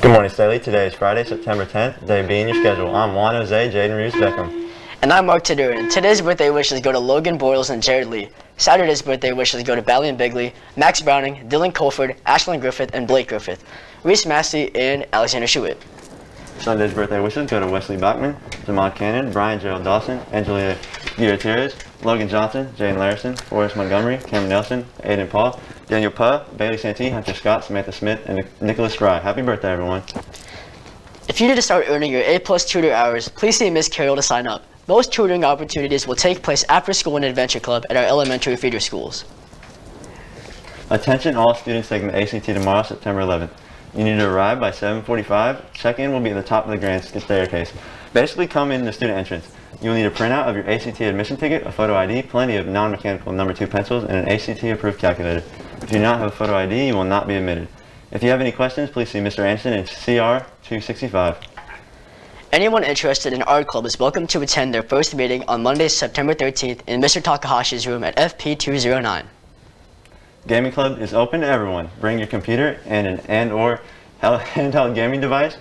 Good morning, Staley. Today is Friday, September 10th. Day being your schedule. I'm Juan Jose, Jayden Reeves Beckham. And I'm Marc. Today's birthday wishes go to Logan Boyles and Jared Lee. Saturday's birthday wishes go to Bally and Bigley, Max Browning, Dylan Colford, Ashlyn Griffith, and Blake Griffith, Reese Massey, and Alexander Schuett. Sunday's birthday wishes go to Wesley Bachman, Jamad Cannon, Brian Gerald Dawson, Angelia Gutierrez, Logan Johnson, Jane Larison, Forrest Montgomery, Cameron Nelson, Aiden Paul, Daniel Puh, Bailey Santee, Hunter Scott, Samantha Smith, and Nicholas Fry. Happy birthday, everyone. If you need to start earning your A+ tutor hours, please see Ms. Carroll to sign up. Most tutoring opportunities will take place after school and adventure club at our elementary feeder schools. Attention all students taking the ACT tomorrow, September 11th. You need to arrive by 7:45. Check-in will be at the top of the grand staircase. Basically, come in the student entrance. You will need a printout of your ACT admission ticket, a photo ID, plenty of non-mechanical number 2 pencils, and an ACT-approved calculator. If you do not have a photo ID, you will not be admitted. If you have any questions, please see Mr. Anderson in CR 265. Anyone interested in art club is welcome to attend their first meeting on Monday, September 13th in Mr. Takahashi's room at FP 209. Gaming club is open to everyone. Bring your computer and or handheld gaming device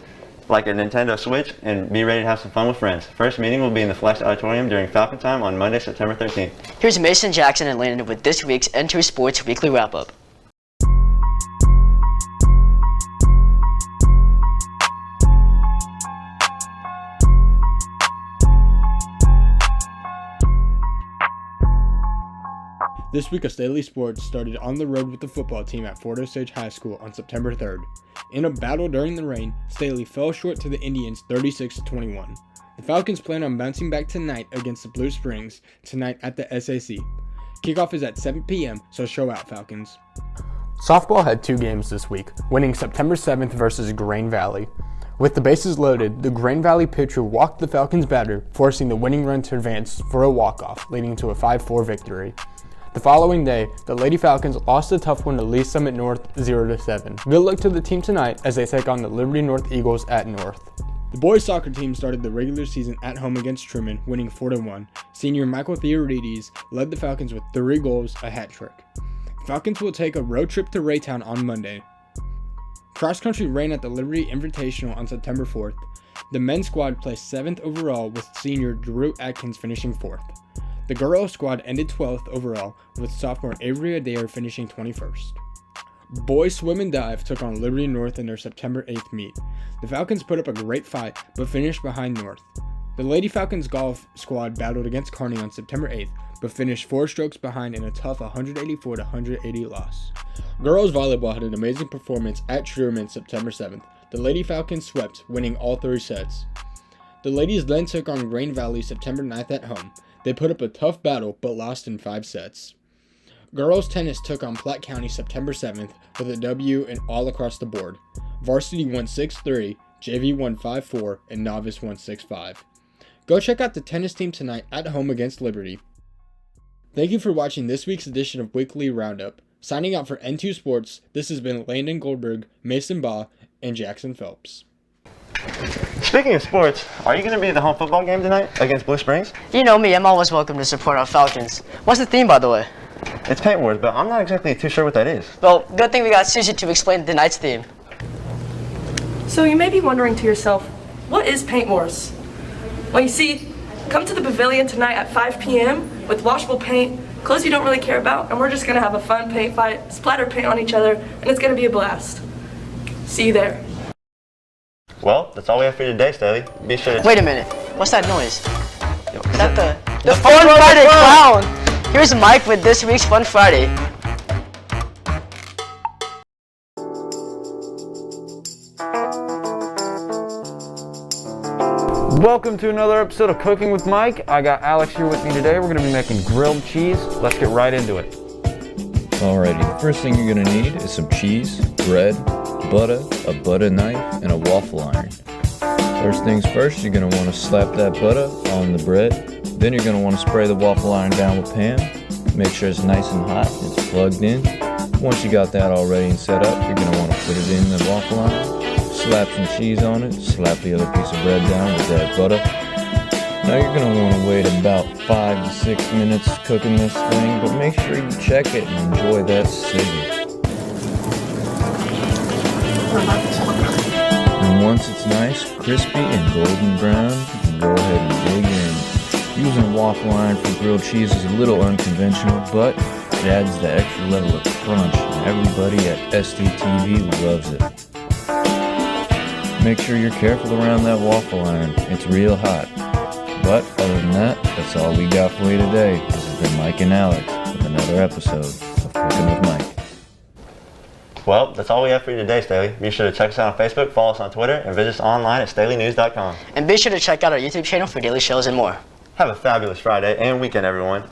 like a Nintendo Switch and be ready to have some fun with friends. First meeting will be in the Flex Auditorium during Falcon Time on Monday, September 13th. Here's Mason, Jackson, and Landon with this week's N2 Sports Weekly Wrap-Up. This week of Staley Sports started on the road with the football team at Fort Osage High School on September 3rd. In a battle during the rain, Staley fell short to the Indians 36-21. The Falcons plan on bouncing back tonight against the Blue Springs tonight at the SAC. Kickoff is at 7 p.m., so show out, Falcons. Softball had 2 games this week, winning September 7th versus Grain Valley. With the bases loaded, the Grain Valley pitcher walked the Falcons batter, forcing the winning run to advance for a walk-off, leading to a 5-4 victory. The following day, the Lady Falcons lost a tough one to Lee Summit North 0-7. Good luck to the team tonight as they take on the Liberty North Eagles at North. The boys soccer team started the regular season at home against Truman, winning 4-1. Senior Michael Theorides led the Falcons with 3 goals, a hat trick. Falcons will take a road trip to Raytown on Monday. Cross country ran at the Liberty Invitational on September 4th. The men's squad placed 7th overall with senior Drew Atkins finishing 4th. The girls' squad ended 12th overall, with sophomore Avery Adair finishing 21st. Boys swim and dive took on Liberty North in their September 8th meet. The Falcons put up a great fight, but finished behind North. The Lady Falcons golf squad battled against Kearney on September 8th, but finished 4 strokes behind in a tough 184-180 loss. Girls volleyball had an amazing performance at Truman September 7th. The Lady Falcons swept, winning all 3 sets. The ladies then took on Grain Valley September 9th at home. They put up a tough battle, but lost in 5 sets. Girls tennis took on Platte County September 7th with a W and all across the board. Varsity won 6-3, JV won 5-4, and Novice won 6-5. Go check out the tennis team tonight at home against Liberty. Thank you for watching this week's edition of Weekly Roundup. Signing out for N2 Sports, this has been Landon Goldberg, Mason Baugh, and Jackson Phelps. Speaking of sports, are you going to be at the home football game tonight against Blue Springs? You know me, I'm always welcome to support our Falcons. What's the theme, by the way? It's Paint Wars, but I'm not exactly too sure what that is. Well, good thing we got Susie to explain tonight's theme. So you may be wondering to yourself, what is Paint Wars? Well, you see, come to the pavilion tonight at 5 p.m. with washable paint, clothes you don't really care about, and we're just going to have a fun paint fight, splatter paint on each other, and it's going to be a blast. See you there. Well, that's all we have for you today, Staley. Be sure to... Wait a minute, what's that noise? Is that the Fun Friday Clown? Here's Mike with this week's Fun Friday. Welcome to another episode of Cooking with Mike. I got Alex here with me today. We're going to be making grilled cheese. Let's get right into it. Alrighty, the first thing you're going to need is some cheese, bread, butter, a butter knife, and a waffle iron. First things first, you're going to want to slap that butter on the bread. Then you're going to want to spray the waffle iron down with pan. Make sure it's nice and hot, it's plugged in. Once you got that all ready and set up, you're going to want to put it in the waffle iron, slap some cheese on it, slap the other piece of bread down with that butter. Now you're going to want to wait about 5 to 6 minutes cooking this thing, but make sure you check it and enjoy that sizzle. And once it's nice, crispy, and golden brown, you can go ahead and dig in. Using a waffle iron for grilled cheese is a little unconventional, but it adds the extra level of crunch, and everybody at STTV loves it. Make sure you're careful around that waffle iron. It's real hot. But other than that, that's all we got for you today. This has been Mike and Alex with another episode of Cooking with Mike. Well, that's all we have for you today, Staley. Be sure to check us out on Facebook, follow us on Twitter, and visit us online at StaleyNews.com. And be sure to check out our YouTube channel for daily shows and more. Have a fabulous Friday and weekend, everyone.